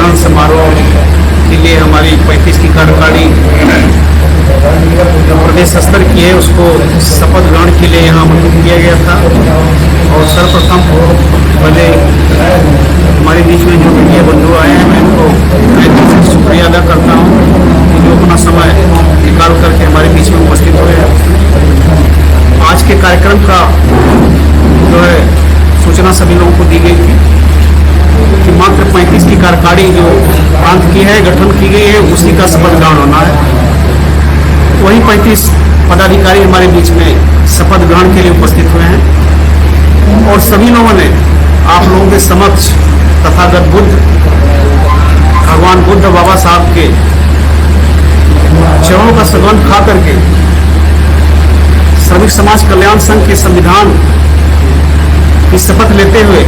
ग्रहण समारोह के लिए हमारी 35 की कार्यकारिणी प्रदेश स्तर की है, उसको शपथ ग्रहण के लिए यहाँ आमंत्रित किया गया था। और सर्वप्रथम पहले हमारे बीच में जो मीडिया बंधु आए हैं, मैं उनको शुक्रिया अदा करता हूँ कि जो अपना समय निकाल करके हमारे बीच में उपस्थित हुए हैं। आज के कार्यक्रम का जो है सूचना सभी लोगों को दी गई थी कि मात्र 35 की कार्यकारिणी जो प्रांत की है, गठन की गई है, उसी का शपथ ग्रहण होना है। वही 35 पदाधिकारी हमारे बीच में शपथ ग्रहण के लिए उपस्थित हुए हैं और सभी लोगों ने आप लोगों के समक्ष तथागत बुद्ध, भगवान बुद्ध बाबा साहब के चरणों का सुगंध खा करके श्रमिक समाज कल्याण संघ के संविधान की शपथ लेते हुए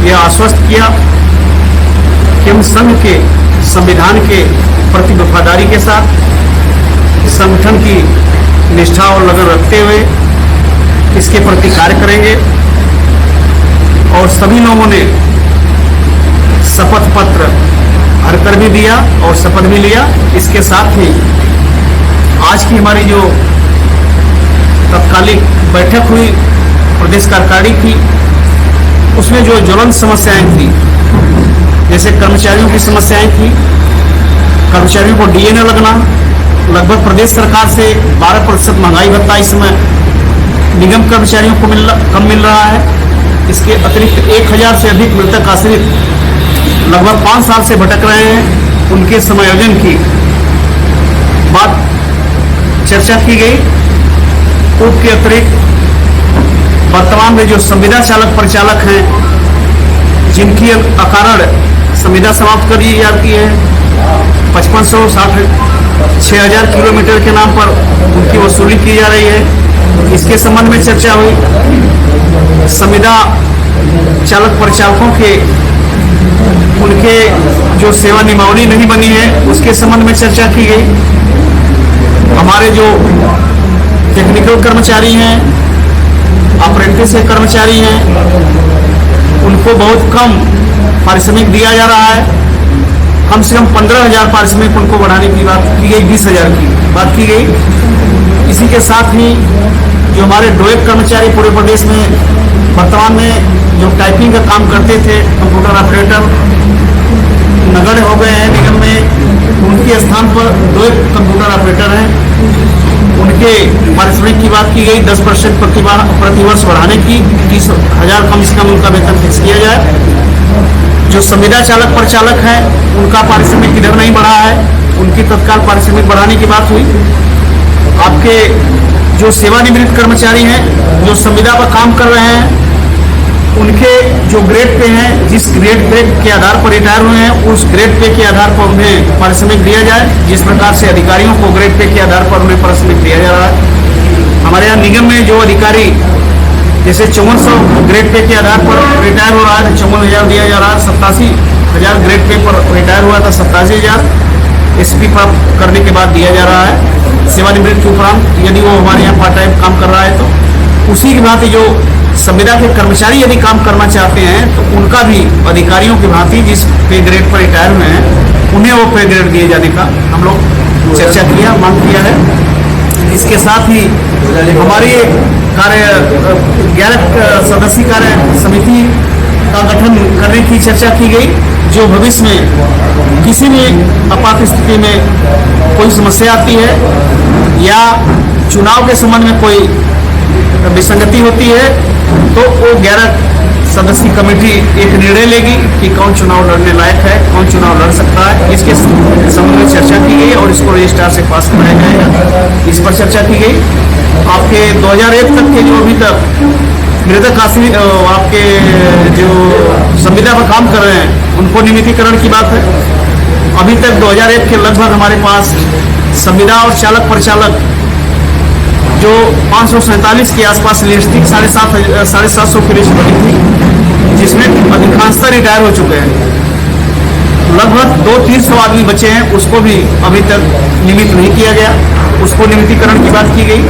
यह आश्वस्त किया कि हम संघ के संविधान के प्रति वफादारी के साथ संगठन की निष्ठा और लगन रखते हुए इसके प्रति कार्य करेंगे। और सभी लोगों ने शपथ पत्र भरकर भी दिया और शपथ भी लिया। इसके साथ ही आज की हमारी जो तत्कालिक बैठक हुई प्रदेश कार्यकारिणी की, उसमें जो ज्वलंत समस्याएं थी, जैसे कर्मचारियों की समस्याएं थी, कर्मचारियों को डीए न लगना, लगभग प्रदेश सरकार से 12% महंगाई भत्ता इस समय निगम कर्मचारियों को कम मिल रहा है। इसके अतिरिक्त 1000 से अधिक मृतक आश्रित लगभग 5 साल से भटक रहे हैं, उनके समायोजन की बात चर्चा की गई। उसके अतिरिक्त वर्तमान में जो संविदा चालक परिचालक हैं, जिनकी अकारण संविदा समाप्त कर दी जाती है, 5560 किलोमीटर के नाम पर उनकी वसूली की जा रही है, इसके संबंध में चर्चा हुई। संविदा चालक परिचालकों के उनके जो सेवा नियमावली नहीं बनी है, उसके संबंध में चर्चा की गई। हमारे जो टेक्निकल कर्मचारी हैं, अप्रेंटिस के कर्मचारी हैं, उनको बहुत कम पारिश्रमिक दिया जा रहा है। कम से कम 15,000 पारिश्रमिक उनको बढ़ाने की बात की गई, 20,000 की बात की गई। इसी के साथ ही जो हमारे डोएक कर्मचारी पूरे प्रदेश में वर्तमान में जो टाइपिंग का काम करते थे, कंप्यूटर ऑपरेटर नगण्य हो गए हैं निगम में, उनके स्थान पर डोएक कंप्यूटर ऑपरेटर हैं, उनके पारिश्रमिक की बात की गई 10% प्रति वर्ष बढ़ाने की, 30,000 कम से कम उनका वेतन फिक्स किया जाए। जो संविदा चालक परिचालक हैं, उनका पारिश्रमिक इधर नहीं बढ़ा है, उनकी तत्काल पारिश्रमिक बढ़ाने की बात हुई। आपके जो सेवानिवृत्त कर्मचारी हैं, जो संविदा पर काम कर रहे हैं, उनके जो ग्रेड पे हैं, जिस ग्रेड पे के आधार पर रिटायर हुए हैं, उस ग्रेड पे के आधार पर उन्हें पारिश्रमिक दिया जाए, जिस प्रकार से अधिकारियों को ग्रेड पे के आधार पर उन्हें पारिश्रमिक दिया जा रहा है। हमारे यहाँ निगम में जो अधिकारी जैसे 5400 ग्रेड पे के आधार पर रिटायर हो रहा है, 54,000 दिया जा रहा है। 87,000 ग्रेड पे पर रिटायर हुआ था, 87,000 एसपी प्राप्त करने के बाद दिया जा रहा है। सेवानिवृत्ति के उपरांत यदि वो हमारे यहाँ पार्ट टाइम काम कर रहा है तो उसी की भांति जो संविदा के कर्मचारी यदि काम करना चाहते हैं तो उनका भी अधिकारियों की भांति जिस पे ग्रेड पर रिटायर हुए हैं, उन्हें वो पे ग्रेड दिए जाने का हम लोग चर्चा किया, मांग किया है। इसके साथ ही हमारी 11 सदस्यीय कार्य समिति का गठन करने की चर्चा की गई, जो भविष्य में किसी भी आपात स्थिति में कोई समस्या आती है या चुनाव के संबंध में कोई विसंगति होती है तो वो 11 सदस्यीय कमेटी एक निर्णय लेगी कि कौन चुनाव लड़ने लायक है, कौन चुनाव लड़ सकता है। इसके संबंध में चर्चा की गई और इसको रजिस्ट्रार से पास कराया जाएगा, इस पर चर्चा की गई। आपके 2001 तक के जो अभी तक मृतक आश्रित आपके जो संविदा पर काम कर रहे हैं, उनको नियमितीकरण की बात है। अभी तक 2001 के लगभग हमारे पास संविदा और चालक परिचालक जो 547 के आसपास लिस्ट थी, 750 की लिस्ट बनी थी, जिसमें अधिकांशतः रिटायर हो चुके हैं। लगभग 200-300 आदमी बचे हैं, उसको भी अभी तक नियमित नहीं किया गया, उसको नियमितीकरण की बात की गई।